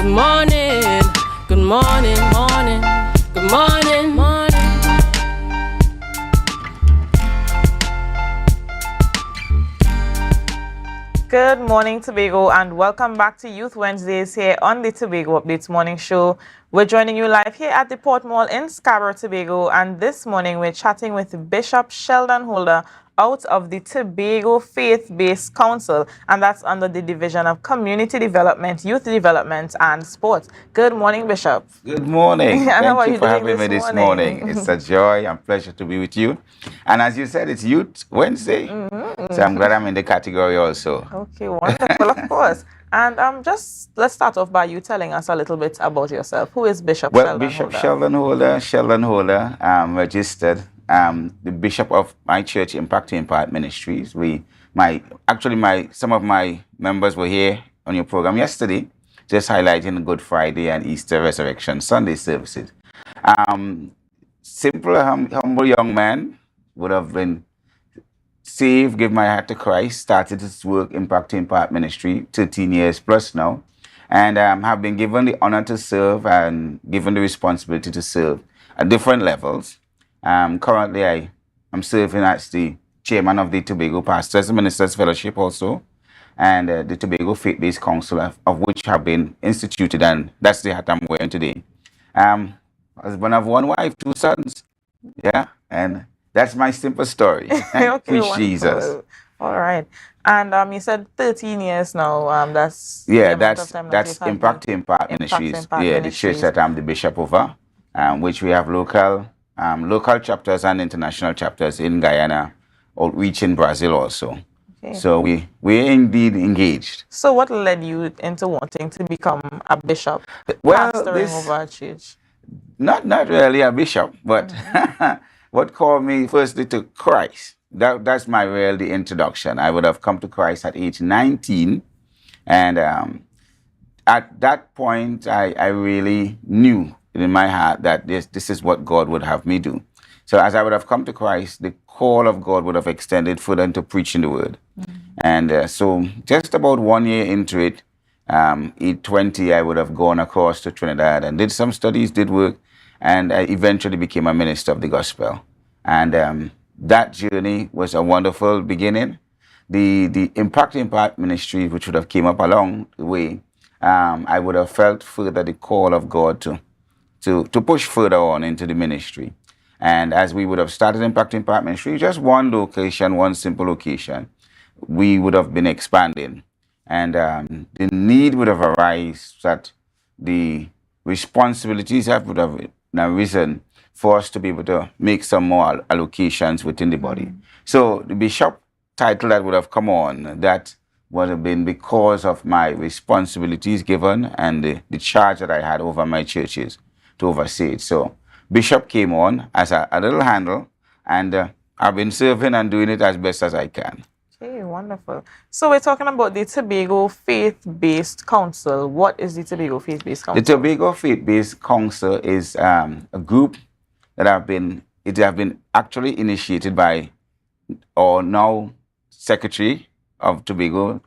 morning, good morning, morning, good morning, morning. Good morning, Tobago, and welcome back to Youth Wednesdays here on the Tobago Updates Morning Show. We're joining you live here at the Port Mall in Scarborough, Tobago, and this morning we're chatting with Bishop Sheldon Holder out of the Tobago Faith-Based Council, and that's under the Division of Community Development, Youth Development, and Sports. Good morning, Bishop. Good morning. Thank you for having me this morning. It's a joy and pleasure to be with you. And as you said, it's Youth Wednesday. So I'm glad I'm in the category also. Okay, wonderful, of course. And just let's start off by you telling us a little bit about yourself. Who is Bishop Sheldon Holder? Bishop Sheldon Holder, registered the bishop of my church, Impact to Impact Ministries. Some of my members were here on your program yesterday, just highlighting Good Friday and Easter Resurrection Sunday services. Simple, humble young man, would have been saved, give my heart to Christ, started his work Impact to Impact Ministry, 13 years plus now, and have been given the honor to serve and given the responsibility to serve at different levels. Currently, I am serving as the chairman of the Tobago Pastors and Ministers Fellowship also, and the Tobago Faith-Based Council, of which have been instituted, and that's the hat I'm wearing today. Husband of one wife, 2 sons, yeah, and that's my simple story. Okay, with Jesus. All right. And you said 13 years now. That's Impact to Impact Ministries. The church that I'm the bishop over, which we have local chapters and international chapters in Guyana, outreach in Brazil also. Okay. So we're indeed engaged. So what led you into wanting to become a bishop, pastoring over a church? Not really a bishop, but what called me firstly to Christ. That's my the introduction. I would have come to Christ at age 19, and at that point, I really knew in my heart that this is what God would have me do. So as I would have come to Christ, the call of God would have extended further into preaching the word. And so just about 1 year into it, age 20, I would have gone across to Trinidad and did some studies, did work, and I eventually became a minister of the gospel. And that journey was a wonderful beginning. The Impact Ministry, which would have came up along the way, I would have felt further the call of God to push further on into the ministry. And as we would have started Impact Ministry, just one location, one simple location, we would have been expanding. And the need would have arisen, that the responsibilities would have arisen for us to be able to make some more allocations within the body. So the bishop title that would have come on, that would have been because of my responsibilities given and the charge that I had over my churches to oversee it. So bishop came on as a little handle, and I've been serving and doing it as best as I can. Okay, wonderful. So we're talking about the Tobago Faith-Based Council. What is the Tobago Faith-Based Council? The Tobago Faith-Based Council is a group that have been actually initiated by our now Secretary of Tobago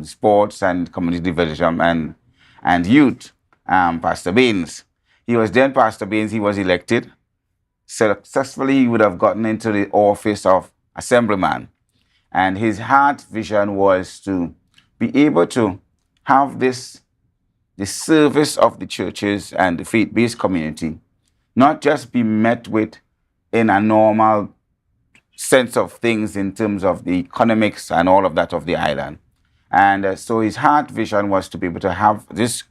Sports and Community Development and Youth, Pastor Baines. He was then Pastor Baines. He was elected. Successfully, he would have gotten into the office of Assemblyman. And his heart vision was to be able to have the service of the churches and the faith-based community not just be met with in a normal sense of things in terms of the economics and all of that of the island. And so his heart vision was to be able to have this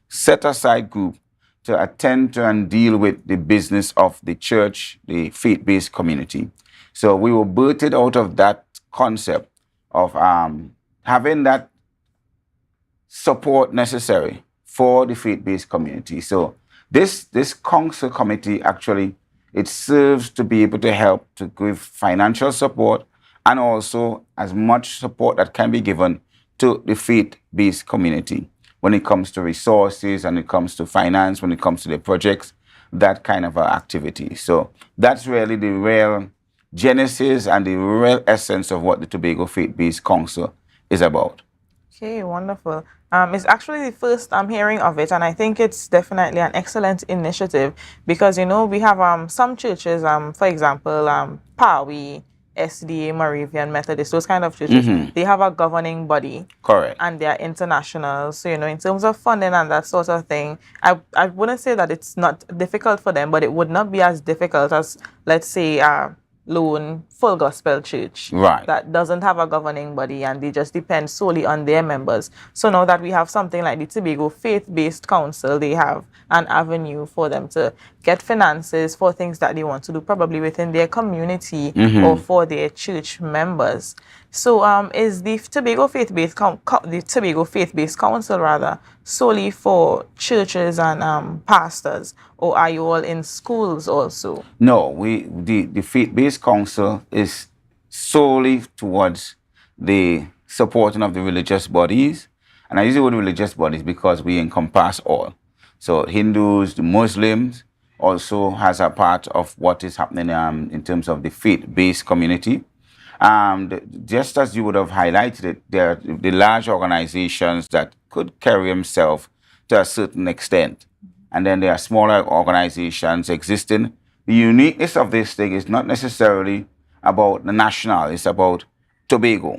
set-aside group to attend to and deal with the business of the church, the faith-based community. So we were birthed out of that concept of having that support necessary for the faith-based community. So this council committee actually, it serves to be able to help to give financial support and also as much support that can be given to the faith-based community when it comes to resources, and it comes to finance, when it comes to the projects, that kind of activity. So that's really the real genesis and the real essence of what the Tobago Faith-Based Council is about. Okay, wonderful. It's actually the first I'm hearing of it, and I think it's definitely an excellent initiative because we have some churches, for example, Pawi, SDA, Moravian Methodist, those kind of churches. They have a governing body. Correct. And they are international. So, in terms of funding and that sort of thing, I wouldn't say that it's not difficult for them, but it would not be as difficult as, let's say, lone full gospel church Right. that doesn't have a governing body and they just depend solely on their members. So now that we have something like the Tobago Faith-Based Council, they have an avenue for them to get finances for things that they want to do, probably within their community or for their church members. So is the Tobago Faith-Based Council rather solely for churches and pastors, or are you all in schools also? No, the Faith-Based Council is solely towards the supporting of the religious bodies. And I use the word religious bodies because we encompass all. So Hindus, the Muslims also has a part of what is happening in terms of the faith-based community. Just as you would have highlighted it, there are the large organizations that could carry themselves to a certain extent. And then there are smaller organizations existing. The uniqueness of this thing is not necessarily about the national, it's about Tobago.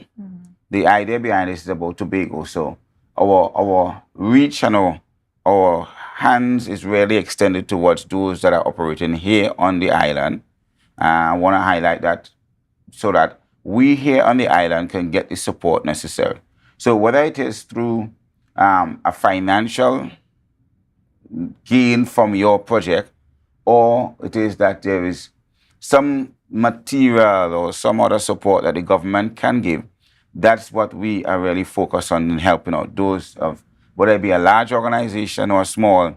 The idea behind this is about Tobago. So our reach and our hands is really extended towards those that are operating here on the island. I want to highlight that so that we here on the island can get the support necessary. So whether it is through a financial gain from your project, or it is that there is some material or some other support that the government can give, that's what we are really focused on in helping out those of, whether it be a large organization or small.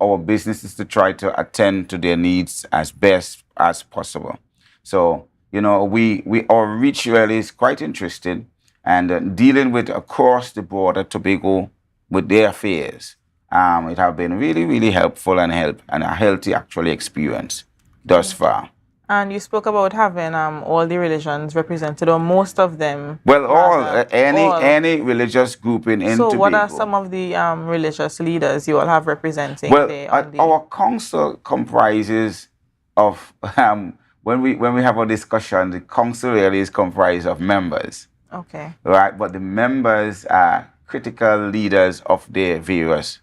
Our business is to try to attend to their needs as best as possible. So, our reach really is quite interesting, and dealing with across the board at Tobago with their affairs. It has been really, really helpful and a healthy actually experience thus far. And you spoke about having all the religions represented, or most of them. Well, any religious grouping in Tobago. So what are some of the religious leaders you all have representing there? Our council comprises of, when we have a discussion, the council really is comprised of members. Okay. Right, but the members are critical leaders of their various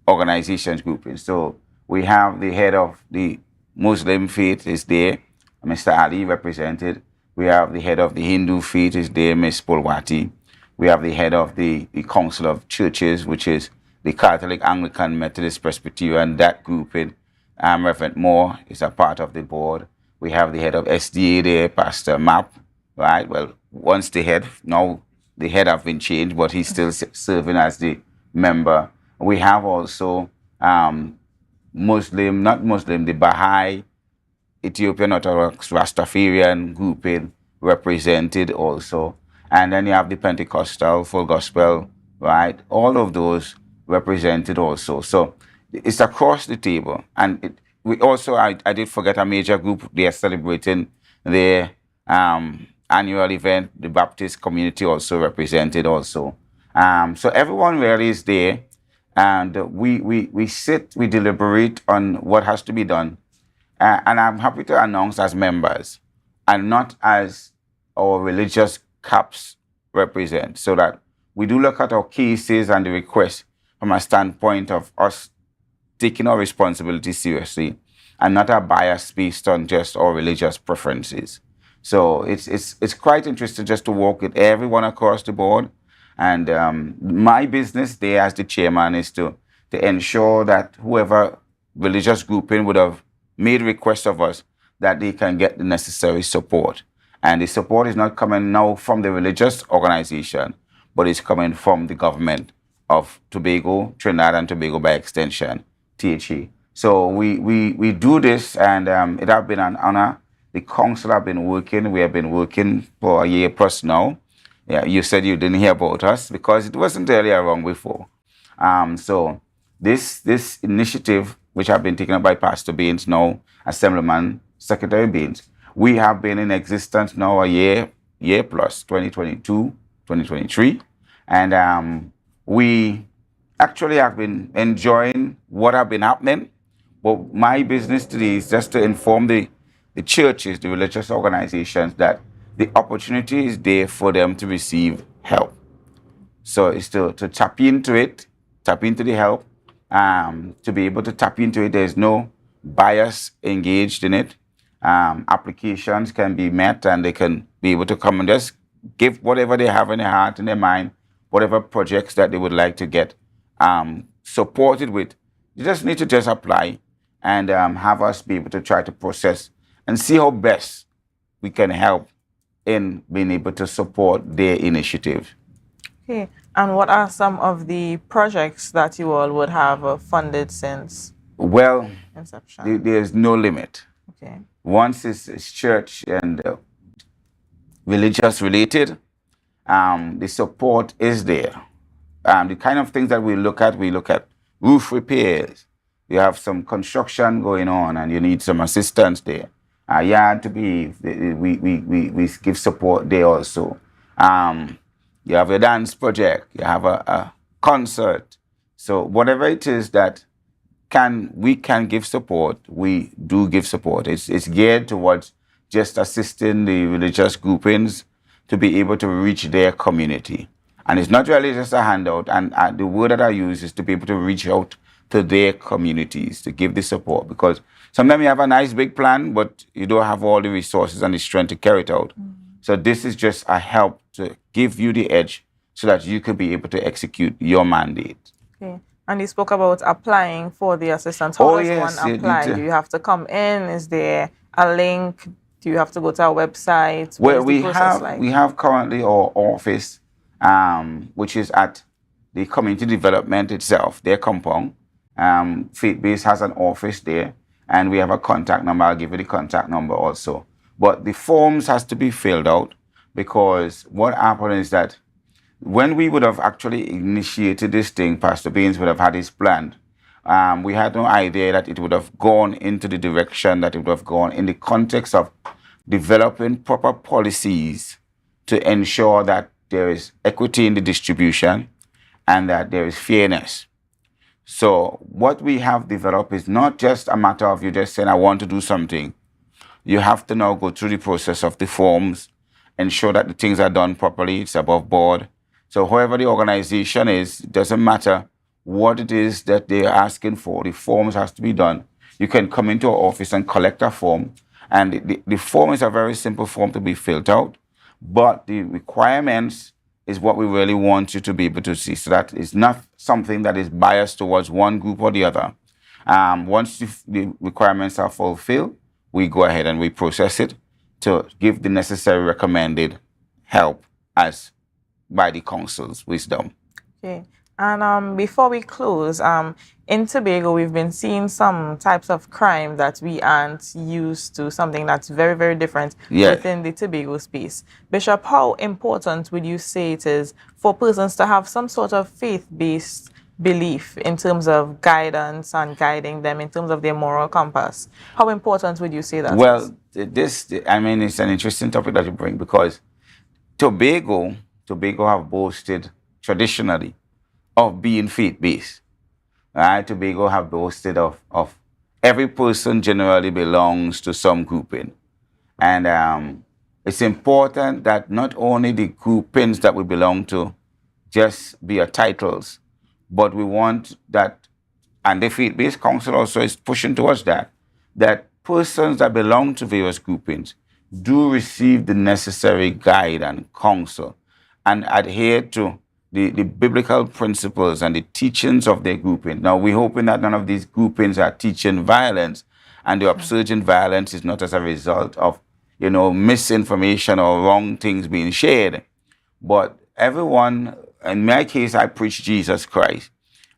organizations grouping. So we have the head of the Muslim faith is there, Mr. Ali represented. We have the head of the Hindu faith is there, Ms. Pulwati. We have the head of the Council of Churches, which is the Catholic, Anglican, Methodist, Presbyterian, that grouping. Reverend Moore is a part of the board. We have the head of SDA there, Pastor Map, right? Well, once the head, now the head have been changed, but he's still serving as the member. We have also the Baha'i, Ethiopian Orthodox Rastafarian grouping represented also. And then you have the Pentecostal, Full Gospel, right? All of those represented also. So it's across the table. And we also, I did forget a major group. They are celebrating their annual event. The Baptist community also represented also. So everyone really is there. And we sit, we deliberate on what has to be done. And I'm happy to announce as members and not as our religious caps represent, so that we do look at our cases and the requests from a standpoint of us taking our responsibility seriously and not a bias based on just our religious preferences. So it's quite interesting just to work with everyone across the board. And my business there as the chairman is to ensure that whoever religious grouping would have made requests of us, that they can get the necessary support. And the support is not coming now from the religious organization, but it's coming from the government of Tobago, Trinidad and Tobago by extension, THE. So we do this, and it has been an honor. The council have been working. We have been working for a year plus now. Yeah, you said you didn't hear about us because it wasn't really around before. So this initiative, which have been taken up by Pastor Baines, now Assemblyman Secretary Baines, we have been in existence now a year plus, 2022, 2023. And we actually have been enjoying what have been happening. But my business today is just to inform the churches, the religious organizations, that the opportunity is there for them to receive help. So it's to tap into it, tap into the help, to be able to tap into it. There's no bias engaged in it. Applications can be met and they can be able to come and just give whatever they have in their heart and their mind, whatever projects that they would like to get supported with. You just need to just apply and have us be able to try to process and see how best we can help in being able to support their initiative. Okay. And what are some of the projects that you all would have funded since inception? There's no limit. Okay. Once it's church and religious related, the support is there. The kind of things that we look at roof repairs. You have some construction going on and you need some assistance there. Yard to be, we give support there also. You have a dance project, you have a concert. So whatever it is that we can give support, we do give support. It's geared towards just assisting the religious groupings to be able to reach their community. And it's not really just a handout. And the word that I use is to be able to reach out to their communities, to give the support. Because sometimes you have a nice big plan, but you don't have all the resources and the strength to carry it out. Mm-hmm. So this is just a help to give you the edge so that you could be able to execute your mandate. Okay. And you spoke about applying for the assistance. How does one apply? Do you have to come in? Is there a link? Do you have to go to our website? Well, we have currently our office, which is at the community development itself, their compound. FaithBased has an office there, and we have a contact number. I'll give you the contact number also. But the forms has to be filled out, because what happened is that when we would have actually initiated this thing, Pastor Baines would have had his plan. We had no idea that it would have gone into the direction that it would have gone in the context of developing proper policies to ensure that there is equity in the distribution and that there is fairness. So what we have developed is not just a matter of you just saying, I want to do something. You have to now go through the process of the forms, ensure that the things are done properly, it's above board. So whoever the organization is, it doesn't matter what it is that they're asking for, the forms has to be done. You can come into our office and collect a form. And the form is a very simple form to be filled out, but the requirements is what we really want you to be able to see. So that is not something that is biased towards one group or the other. Once the requirements are fulfilled, we go ahead and we process it to give the necessary recommended help as by the council's wisdom. Okay. And before we close, in Tobago, we've been seeing some types of crime that we aren't used to, something that's very, very different within the Tobago space. Bishop, how important would you say it is for persons to have some sort of faith-based belief in terms of guidance and guiding them in terms of their moral compass? How important would you say that is? It's an interesting topic that you bring, because Tobago have boasted traditionally of being faith-based. Right? Tobago have boasted of every person generally belongs to some grouping. And it's important that not only the groupings that we belong to just be our titles, but we want that, and the Faith-Based Council also is pushing towards that persons that belong to various groupings do receive the necessary guide and counsel and adhere to the biblical principles and the teachings of their grouping. Now, we're hoping that none of these groupings are teaching violence, and the upsurge in violence is not as a result of, misinformation or wrong things being shared. But everyone, in my case, I preach Jesus Christ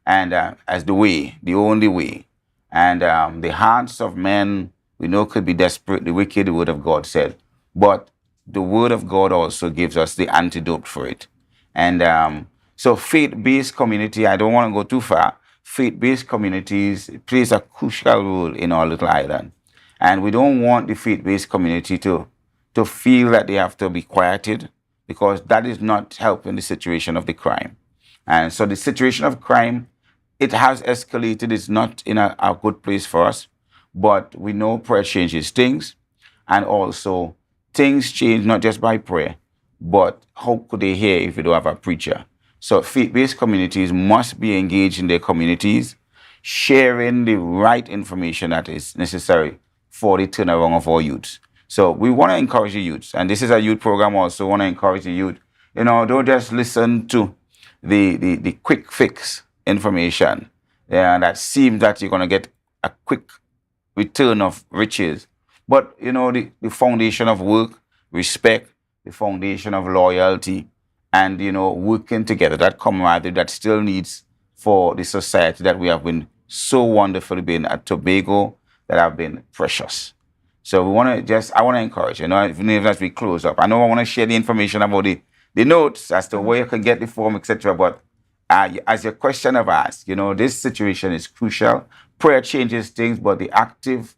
and as the way, the only way. And the hearts of men, we know, could be desperate, the wicked, the word of God said. But the word of God also gives us the antidote for it. And so faith-based community, I don't want to go too far. Faith-based communities plays a crucial role in our little island. And we don't want the faith-based community to feel that they have to be quieted, because that is not helping the situation of the crime. And so the situation of crime, it has escalated. It's not in a good place for us, but we know prayer changes things. And also things change not just by prayer, but how could they hear if you don't have a preacher? So faith-based communities must be engaged in their communities, sharing the right information that is necessary for the turnaround of our youths. So we want to encourage the youths, and this is a youth program also. Want to encourage the youth, don't just listen to the quick fix information that seems that you're going to get a quick return of riches. But, the foundation of work, respect, the foundation of loyalty, and, working together, that camaraderie that still needs for the society that we have been so wonderfully been at Tobago, that have been precious. So I want to encourage, even as we close up. I know I want to share the information about the notes as to where you can get the form, etc. But as your question have asked, this situation is crucial. Prayer changes things, but the active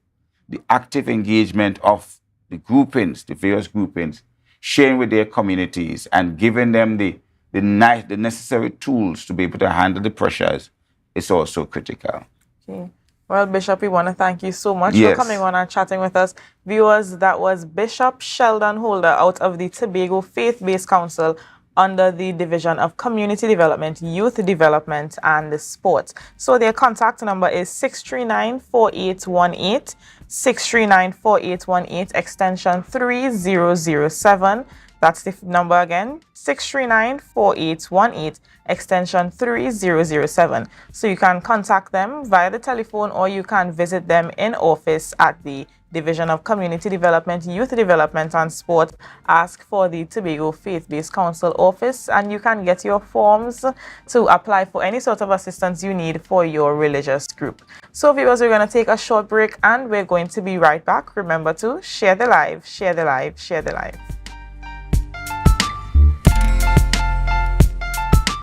engagement of the groupings, the various groupings, sharing with their communities and giving them the necessary tools to be able to handle the pressures is also critical. Okay. Well, Bishop, we want to thank you so much for coming on and chatting with us. Viewers, that was Bishop Sheldon Holder out of the Tobago Faith-Based Council under the Division of Community Development, Youth Development and Sports. So their contact number is 639-4818, 639-4818, extension 3007. That's the number again, 639-4818, extension 3007. So you can contact them via the telephone, or you can visit them in office at the Division of Community Development, Youth Development and Sport. Ask for the Tobago Faith-Based Council office, and you can get your forms to apply for any sort of assistance you need for your religious group. So viewers, we're going to take a short break and we're going to be right back. Remember to share the live, share the live, share the live.